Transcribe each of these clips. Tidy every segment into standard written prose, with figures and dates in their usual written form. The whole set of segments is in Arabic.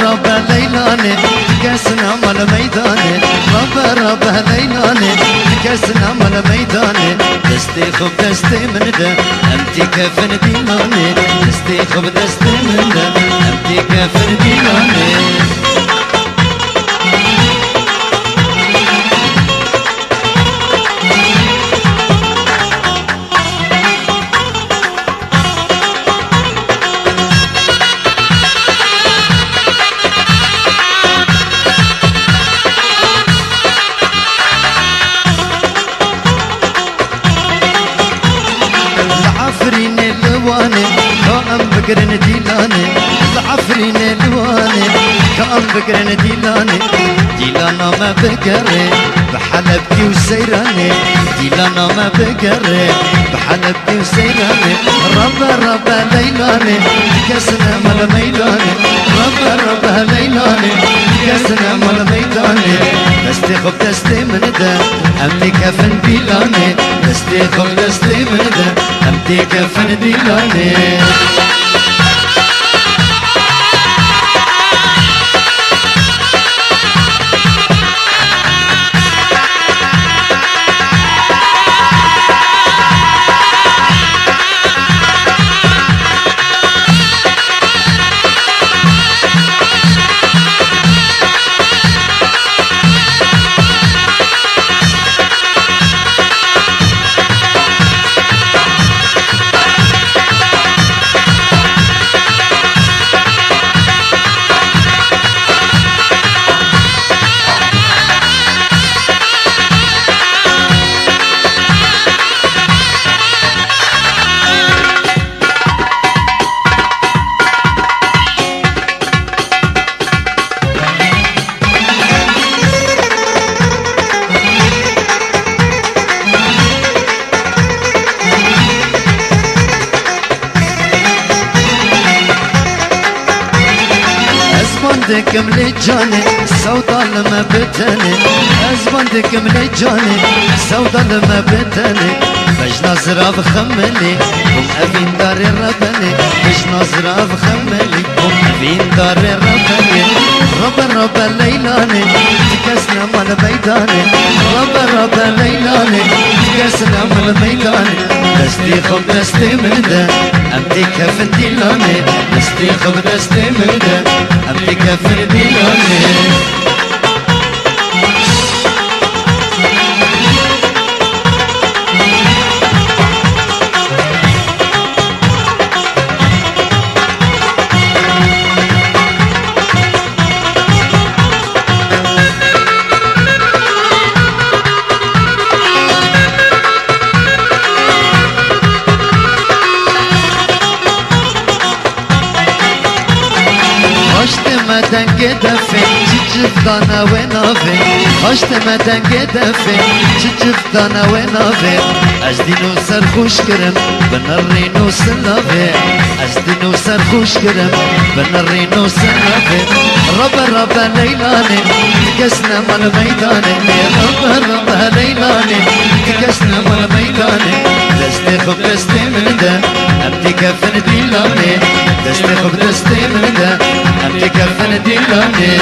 ربا ليلاني كاسنا مال ميداني ربا ليلاني كاسنا مال ميداني دستي خب دستي من ده امتي كفن ديلاني دستي خب دستي من ده امتي كفن ديلاني العفرين الواني كأم بقرن ديلاني العفرين الواني كأم بقرن ديلاني ديلانا ما بقري بحلبتي وسيراني ديلانا ما بقري بحلبتي وسيراني ربا ليلاني كسنا مال ميلاني ربا ليلاني كسنا مال ميلاني دستي خب دستي من ده امتي كفن ديلاني دستي خب دستي من ده امتي كفن ديلاني أزبندكم لجاني سودا لما بتني أزبندكم لجاني سودا لما بتني مش نظرة بخملي هم أبين دار ربني مش نظرة بخملي هم أبين دار ربني ربا ليلاني تكسنا مال ميداني ربا ليلاني تكسنا مال ميداني دستي خب دستي من ده امتي كفن ديلاني دستي خب دستي من ده امتي كفن ديلاني مدن قدفي جفدانا ونافي هشت مدن قدفي جفدانا ونافي أجدينو سرخوش كرم بنرينو سلافي أجدينو سرخوش كرم بنرينو سلافي ربا ليلاني تكسنا مال ميداني ربا ليلاني تكسنا مال ميداني دستي خب دستي من ده امتي كفن ديلاني دستي خب دستي من ده امتي كفن ديلاني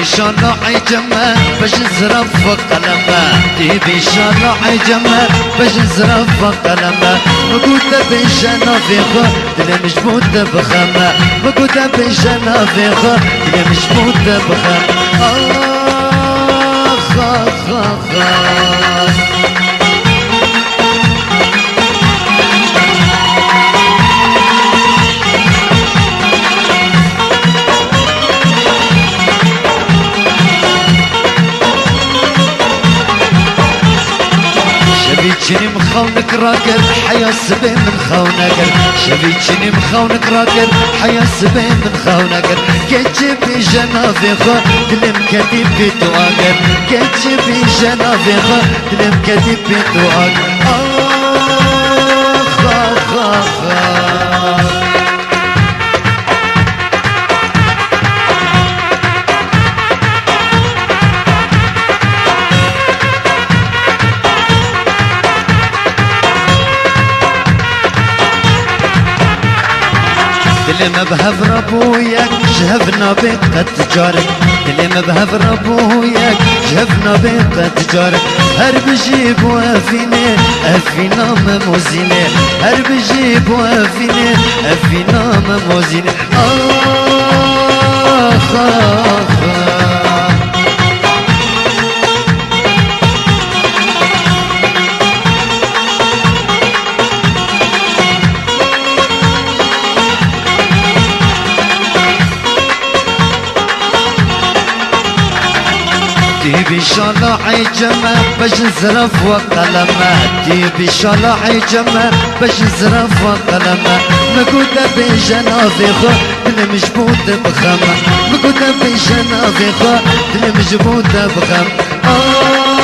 شلوع جمال باش نزرف قلمه تبي شلوع جمال باش نزرف قلمه مقوده باش انا في خو دل مجبود بخمه مقوده باش انا في خو دل مجبود بخمه اخ اخ اخ چنی مخونك راكر حيا سبي من خونكر شبي چنی مخونك راكر حيا سبي من خونكر كتشبي جنافي خو دلم كتب بتواكر كتشبي جنافي خو دلم كتب بتواكر آخ آخ آخ دلم بهف ربويك جهفنا بيت تجارك دلم بهف ربويك جهفنا بيت تجارك هر بجيب وافيني افينا مموزيني هر بجيب وافيني افينا مموزيني آخ آخ بشالة عجمة باش نزرف وقلمة دي بشالة عجمة باش نزرف وقلمة مقودة بجنافي خو دل مجبودة بخمة مقودة بجنافي خو دل مجبودة بخمة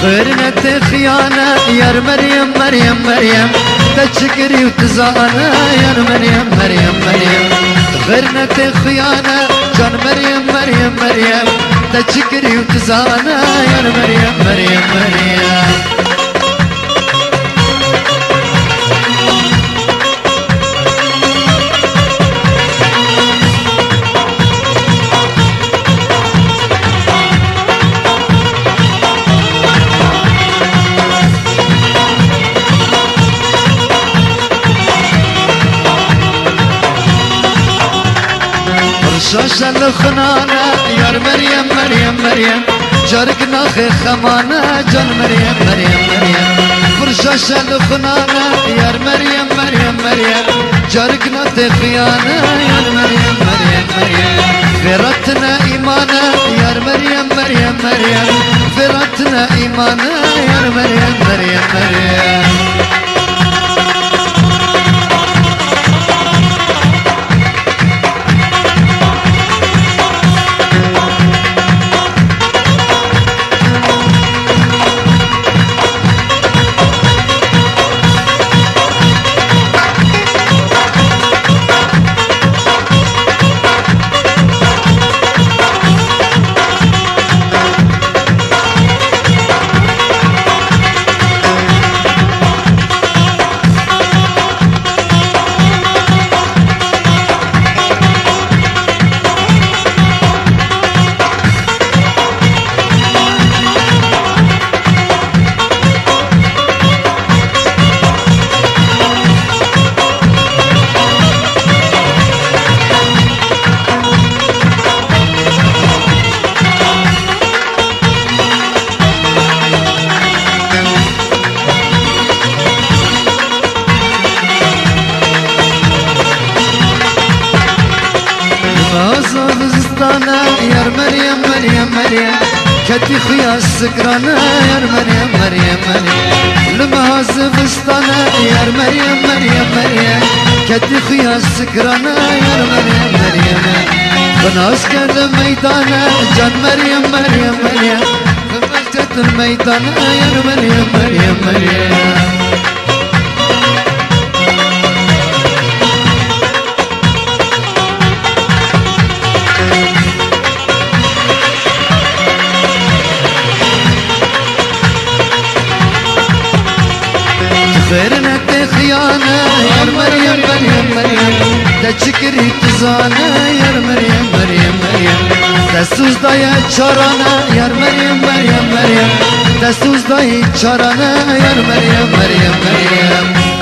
غيرنا خيانة يا مريم مريم مريم تشكري وتزانا يا مريم مريم مريم غيرنا خيانة جان مريم مريم مريم تشكري وتزانا يا مريم مريم مريم شاشة الخنانة يا مريم مريم مريم جارك ناخي خمانة جان مريم مريم مريم فرشاشة الخنانة يا مريم مريم مريم جارك ناخي خيانة يا مريم مريم مريم فراتنا إيمانة يا مريم مريم مريم فراتنا إيمانة يا مريم مريم مريم يا مريم مريم مريم كتي خيا السكرانة يا مريم مريم مريم لمهاز فستانة يا مريم مريم مريم كتي خيا السكرانة يا مريم مريم بناس كان ميدانة جان مريم مريم مريم فمجدت الميدانة يا مريم مريم مريم غيرنا خيانة يا مريم مريم مريم تشكري تزانا يا مريم مريم مريم تسوز دايا چارانا يا مريم مريم مريم دستوز دایی چارانه یار مریم مریم مریم